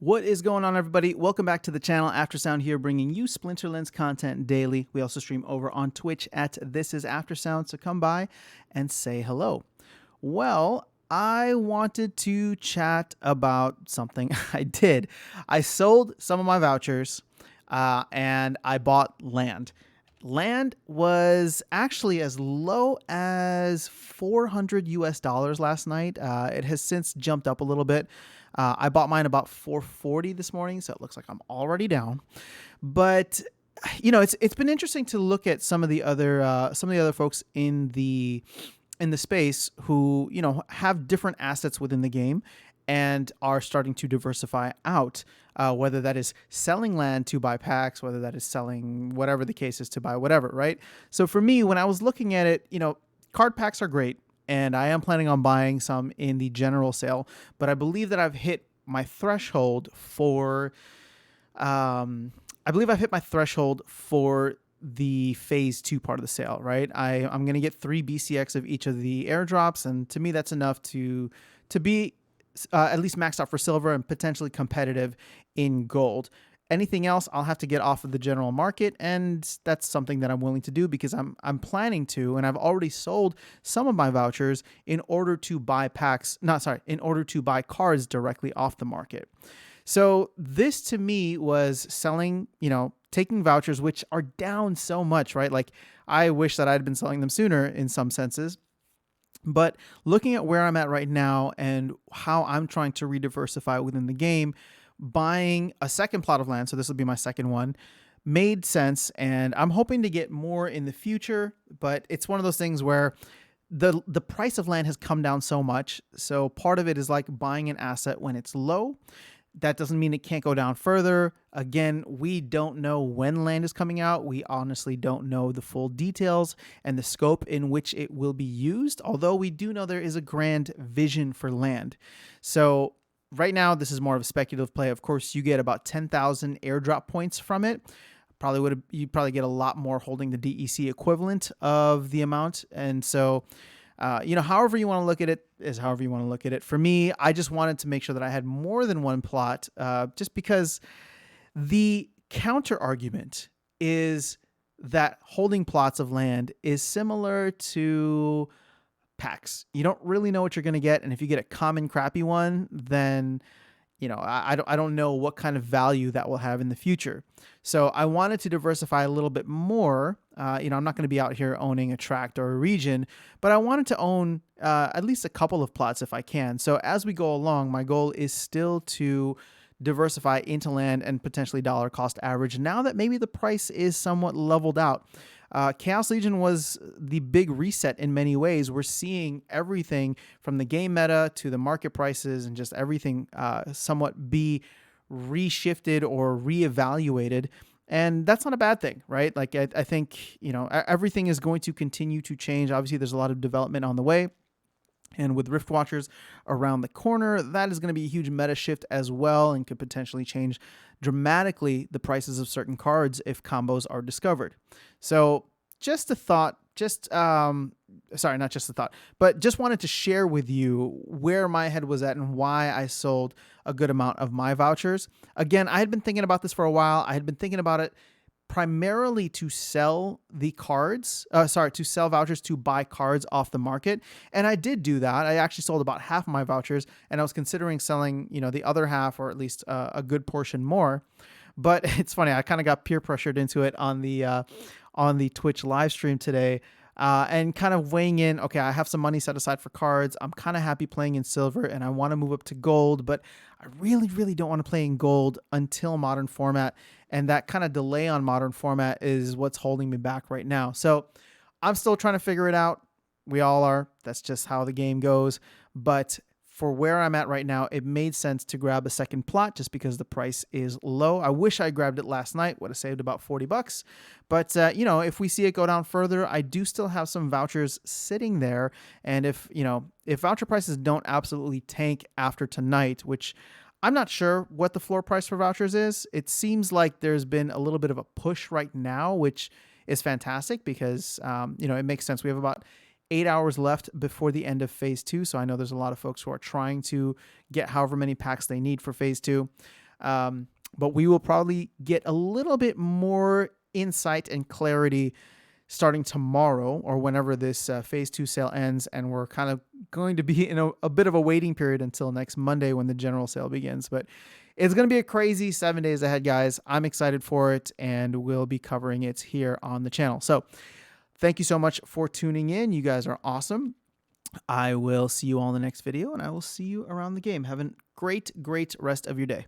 What is going on, everybody? Welcome back to the channel. Aftersound here, bringing you Splinterlands content daily. We also stream over on Twitch at This Is Aftersound, so come by and say hello. Well, I wanted to chat about something I did. I sold some of my vouchers and I bought land. Land was actually as low as 400 US dollars last night. It has since jumped up a little bit. I bought mine about 440 this morning, so it looks like I'm already down. But it's been interesting to look at some of the other folks in the space who have different assets within the game and are starting to diversify out, whether that is selling land to buy packs, whether that is selling whatever the case is to buy whatever, right? So for me, when I was looking at it, card packs are great, and I am planning on buying some in the general sale, but I believe that I've hit my threshold for the phase 2 part of the sale, right? I'm going to get 3 BCX of each of the airdrops, and to me that's enough to be at least maxed out for silver and potentially competitive in gold. Anything else I'll have to get off of the general market, and that's something that I'm willing to do because I'm planning to, and I've already sold some of my vouchers in order to buy in order to buy cards directly off the market. So this to me was selling, taking vouchers, which are down so much, right? Like I wish that I'd been selling them sooner in some senses. But looking at where I'm at right now and how I'm trying to rediversify within the game, buying a second plot of land, so this will be my second one, made sense. And I'm hoping to get more in the future, but it's one of those things where the price of land has come down so much. So part of it is like buying an asset when it's low. That doesn't mean it can't go down further. Again, we don't know when land is coming out. We honestly don't know the full details and the scope in which it will be used, although we do know there is a grand vision for land. So right now, this is more of a speculative play. Of course, you get about 10,000 airdrop points from it. You'd probably get a lot more holding the DEC equivalent of the amount. And so however you want to look at it is however you want to look at it. For me, I just wanted to make sure that I had more than one plot, just because the counter argument is that holding plots of land is similar to packs. You don't really know what you're going to get. And if you get a common crappy one, then I don't know what kind of value that will have in the future. So I wanted to diversify a little bit more. I'm not going to be out here owning a tract or a region, but I wanted to own at least a couple of plots if I can. So as we go along, my goal is still to diversify into land and potentially dollar cost average now that maybe the price is somewhat leveled out. Chaos Legion was the big reset in many ways. We're seeing everything from the game meta to the market prices and just everything somewhat be reshifted or reevaluated. And that's not a bad thing, right? Like I think, everything is going to continue to change. Obviously, there's a lot of development on the way. And with Rift Watchers around the corner, that is going to be a huge meta shift as well and could potentially change dramatically the prices of certain cards if combos are discovered. So just a thought, not just a thought, but just wanted to share with you where my head was at and why I sold a good amount of my vouchers. Again, I had been thinking about this for a while. I had been thinking about it primarily to sell to sell vouchers to buy cards off the market. And I did do that. I actually sold about half of my vouchers, and I was considering selling, the other half, or at least a good portion more. But it's funny, I kind of got peer pressured into it on the Twitch live stream today. And kind of weighing in, okay, I have some money set aside for cards. I'm kind of happy playing in silver and I want to move up to gold, but I really, really don't want to play in gold until modern format. And that kind of delay on modern format is what's holding me back right now. So I'm still trying to figure it out. We all are. That's just how the game goes. But for where I'm at right now, it made sense to grab a second plot just because the price is low. I wish I grabbed it last night, would have saved about $40. But, if we see it go down further, I do still have some vouchers sitting there. And if voucher prices don't absolutely tank after tonight, which I'm not sure what the floor price for vouchers is. It seems like there's been a little bit of a push right now, which is fantastic because, it makes sense. We have about 8 hours left before the end of phase 2. So I know there's a lot of folks who are trying to get however many packs they need for phase 2. But we will probably get a little bit more insight and clarity starting tomorrow or whenever this phase 2 sale ends, and we're kind of going to be in a bit of a waiting period until next Monday when the general sale begins. But it's going to be a crazy 7 days ahead, guys. I'm excited for it, and we'll be covering it here on the channel. So thank you so much for tuning in. You guys are awesome. I will see you all in the next video, and I will see you around the game. Have a great rest of your day.